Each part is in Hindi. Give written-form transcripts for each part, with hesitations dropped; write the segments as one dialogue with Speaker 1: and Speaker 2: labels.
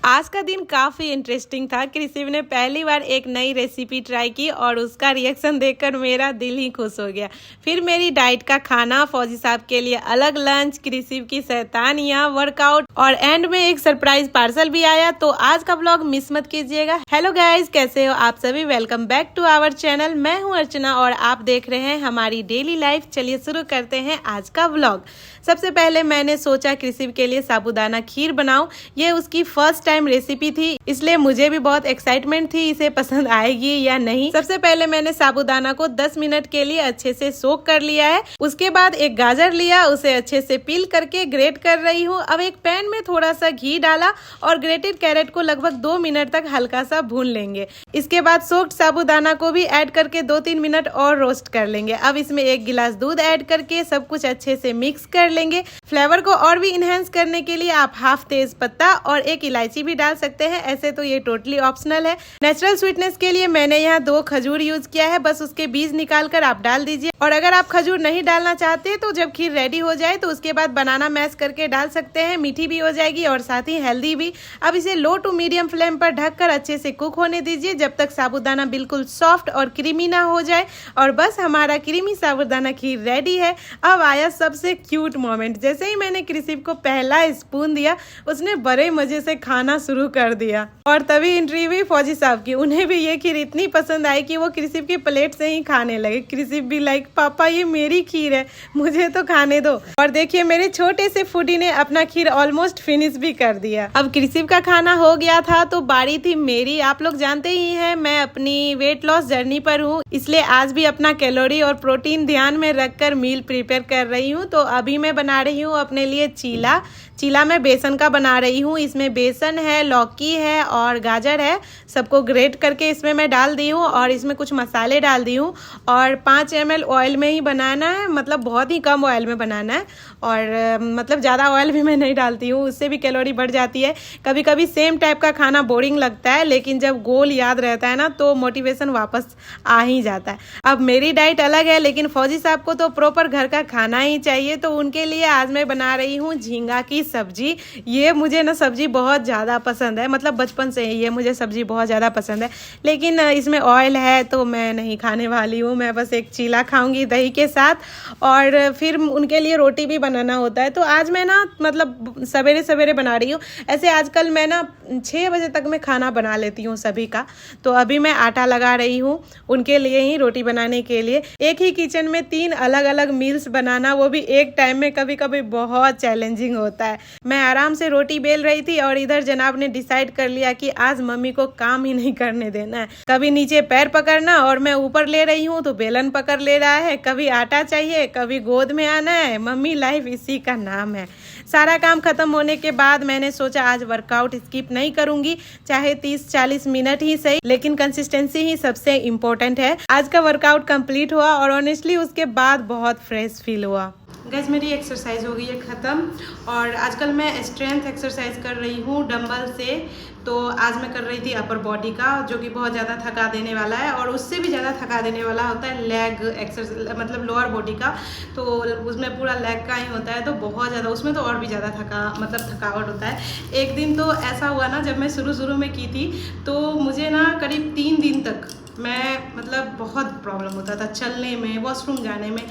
Speaker 1: आज का दिन काफ़ी इंटरेस्टिंग था। कृषि ने पहली बार एक नई रेसिपी ट्राई की और उसका रिएक्शन देखकर मेरा दिल ही खुश हो गया। फिर मेरी डाइट का खाना, फौजी साहब के लिए अलग लंच, कृषि की शैतानियाँ, वर्कआउट और एंड में एक सरप्राइज पार्सल भी आया। तो आज का व्लॉग मिस मत कीजिएगा। हेलो गाइज, कैसे हो आप सभी? Welcome back to our channel. मैं हूँ अर्चना और आप देख रहे हैं हमारी डेली लाइफ। चलिए शुरू करते हैं आज का व्लॉग। सबसे पहले मैंने सोचा कृषि के लिए साबूदाना खीर बनाऊं। ये उसकी फर्स्ट टाइम रेसिपी थी, इसलिए मुझे भी बहुत एक्साइटमेंट थी इसे पसंद आएगी या नहीं। सबसे पहले मैंने साबूदाना को 10 मिनट के लिए अच्छे से सोक कर लिया है। उसके बाद एक गाजर लिया, उसे अच्छे से पील करके ग्रेट कर रही हूँ। अब एक पैन में थोड़ा सा घी डाला और ग्रेटेड कैरेट को लगभग 2 मिनट तक हल्का सा भून लेंगे। इसके बाद सोक्ड साबूदाना को भी ऐड करके 2-3 मिनट और रोस्ट कर लेंगे। अब इसमें 1 गिलास दूध ऐड करके सब कुछ अच्छे से मिक्स कर लेंगे। फ्लेवर को और भी इनहेंस करने के लिए आप हाफ तेज पत्ता और 1 इलायची भी डाल सकते हैं। ऐसे तो ये टोटली ऑप्शनल है। नेचुरल स्वीटनेस के लिए मैंने यहाँ 2 खजूर यूज किया है, बस उसके बीज निकाल कर आप डाल दीजिए। और अगर आप खजूर नहीं डालना चाहते तो जब खीर रेडी हो जाए तो उसके बाद बनाना मैश करके डाल सकते हैं। मीठी भी हो जाएगी और साथ ही हेल्दी भी। अब इसे लो टू मीडियम फ्लेम पर ढककर अच्छे से कुक होने दीजिए जब तक साबूदाना बिल्कुल सॉफ्ट और क्रीमी ना हो जाए। और बस हमारा क्रीमी साबूदाना खीर रेडी है। अब आया सबसे क्यूट मोमेंट। जैसे ही मैंने कृषि को पहला स्पून दिया, उसने बड़े मजे से खाना शुरू कर दिया। और तभी एंट्री हुई फौजी साहब की। उन्हें भी ये खीर इतनी पसंद आई कि वो कृषि के प्लेट से ही खाने लगे। कृषि भी लाइक, पापा ये मेरी खीर है, मुझे तो खाने दो। और देखिए मेरे छोटे से फूडी ने अपना खीर ऑलमोस्ट फिनिश भी कर दिया। अब कृषि का खाना हो गया था तो बारी थी मेरी। आप लोग जानते ही हैं मैं अपनी वेट लॉस जर्नी पर हूँ, इसलिए आज भी अपना कैलोरी और प्रोटीन ध्यान में रखकर मील प्रिपेयर कर रही हूँ। तो अभी मैं बना रही हूँ अपने लिए चीला मैं बेसन का बना रही हूँ। इसमें बेसन है, लौकी है और गाजर है। सबको ग्रेट करके इसमें मैं डाल दी हूँ और इसमें कुछ मसाले डाल दी हूँ। और 5 ml ऑयल में ही बनाना है, मतलब बहुत ही कम ऑयल में बनाना है। और मतलब ज़्यादा ऑयल भी मैं नहीं डालती हूँ, उससे भी कैलोरी बढ़ जाती है। कभी कभी सेम टाइप का खाना बोरिंग लगता है, लेकिन जब गोल याद रहता है ना तो मोटिवेशन वापस आ ही जाता है। अब मेरी डाइट अलग है, लेकिन फौजी साहब को तो प्रॉपर घर का खाना ही चाहिए। तो उनके लिए आज मैं बना रही हूँ झींगा की सब्जी। ये मुझे ना सब्जी बहुत ज़्यादा पसंद है, मतलब बचपन से ही ये मुझे सब्जी बहुत ज़्यादा पसंद है। लेकिन इसमें ऑयल है तो मैं नहीं खाने वाली हूँ। मैं बस एक चीला खाऊंगी दही के साथ, और फिर उनके लिए रोटी भी बनाना होता है। तो आज मैं ना मतलब सवेरे सवेरे बना रही हूँ। ऐसे आजकल मैं ना 6 बजे तक मैं खाना बना लेती हूँ सभी का। तो अभी मैं आटा लगा रही हूँ उनके लिए ही रोटी बनाने के लिए। एक ही किचन में 3 अलग अलग मील्स बनाना, वो भी एक टाइम में, कभी कभी बहुत चैलेंजिंग होता है। मैं आराम से रोटी बेल रही थी और इधर जनाब ने डिसाइड कर लिया कि आज मम्मी को काम ही नहीं करने देना है। कभी नीचे पैर पकड़ना और मैं ऊपर ले रही हूँ तो बेलन पकड़ ले रहा है। कभी आटा चाहिए, कभी गोद में आना है। मम्मी लाइफ इसी का नाम है। सारा काम खत्म होने के बाद मैंने सोचा आज वर्कआउट स्किप नहीं करूंगी, चाहे 30-40 मिनट ही सही, लेकिन कंसिस्टेंसी ही सबसे इम्पोर्टेंट है। आज का वर्कआउट कंप्लीट हुआ और ऑनेस्टली उसके बाद बहुत फ्रेश फील हुआ। गाइस मेरी एक्सरसाइज हो गई है ख़त्म और आजकल मैं स्ट्रेंथ एक्सरसाइज कर रही हूँ डंबल से। तो आज मैं कर रही थी अपर बॉडी का, जो कि बहुत ज़्यादा थका देने वाला है, और उससे भी ज़्यादा थका देने वाला होता है लेग एक्सरसाइज, मतलब लोअर बॉडी का। तो उसमें पूरा लेग का ही होता है, तो बहुत ज़्यादा उसमें तो और भी ज़्यादा थकावट होता है। एक दिन तो ऐसा हुआ ना, जब मैं शुरू में की थी तो मुझे ना करीब 3 दिन तक मैं मतलब बहुत प्रॉब्लम होता था चलने में, वॉशरूम जाने में,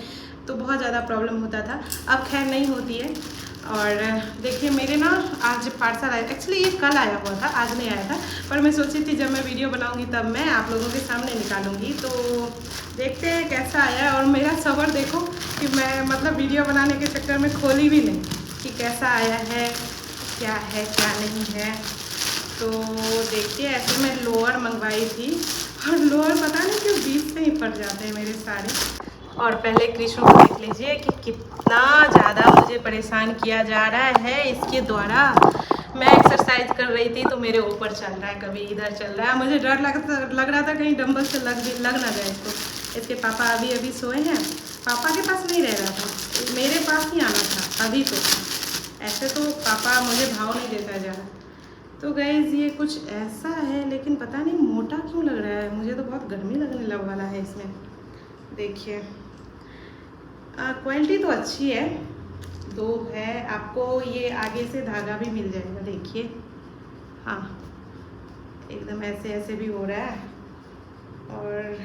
Speaker 1: तो बहुत ज़्यादा प्रॉब्लम होता था। अब खैर नहीं होती है। और देखिए मेरे ना आज पार्सल आया, एक्चुअली ये कल आया हुआ था, आज नहीं आया था, पर मैं सोची थी जब मैं वीडियो बनाऊंगी तब मैं आप लोगों के सामने निकालूंगी। तो देखते हैं कैसा आया। और मेरा सब्र देखो कि मैं मतलब वीडियो बनाने के चक्कर में खोली भी नहीं कि कैसा आया है क्या नहीं है। तो देखिए ऐसे मैं लोअर मंगवाई थी और लोअर पता नहीं क्यों बीच से ही फट जाते हैं मेरे सारे। और पहले कृष्ण को देख लीजिए कि कितना ज़्यादा मुझे परेशान किया जा रहा है इसके द्वारा। मैं एक्सरसाइज कर रही थी तो मेरे ऊपर चल रहा है, कभी इधर चल रहा है। मुझे डर लग रहा था कहीं डंबल से लग ना जाए इसको। इसके पापा अभी सोए हैं। पापा के पास नहीं रह रहा था, मेरे पास ही आना था अभी। तो ऐसे तो पापा मुझे भाव नहीं देता ज़्यादा। तो गाइस ये कुछ ऐसा है, लेकिन पता नहीं मोटा क्यों लग रहा है। मुझे तो बहुत गर्मी लगने लग वाला है इसमें। देखिए क्वालिटी तो अच्छी है, 2 है। आपको ये आगे से धागा भी मिल जाएगा, देखिए हाँ एकदम ऐसे ऐसे भी हो रहा है। और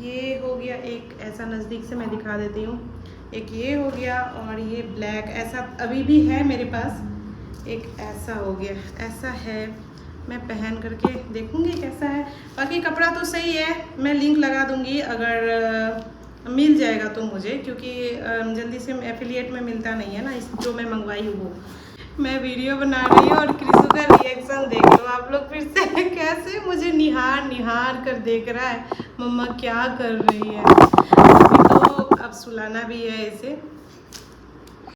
Speaker 1: ये हो गया एक ऐसा, नज़दीक से मैं दिखा देती हूँ। एक ये हो गया और ये ब्लैक ऐसा अभी भी है मेरे पास। एक ऐसा हो गया, ऐसा है, मैं पहन करके देखूँगी कैसा है। बाकी कपड़ा तो सही है, मैं लिंक लगा दूँगी अगर मिल जाएगा तो मुझे, क्योंकि जल्दी से एफिलिएट में मिलता नहीं है ना इस जो मैं मंगवाई हूँ वो। मैं वीडियो बना रही हूँ और क्रिसु का रिएक्शन देख लो आप लोग फिर से। कैसे मुझे निहार कर देख रहा है, मम्मा क्या कर रही है। अभी तो अब सुलाना भी है इसे।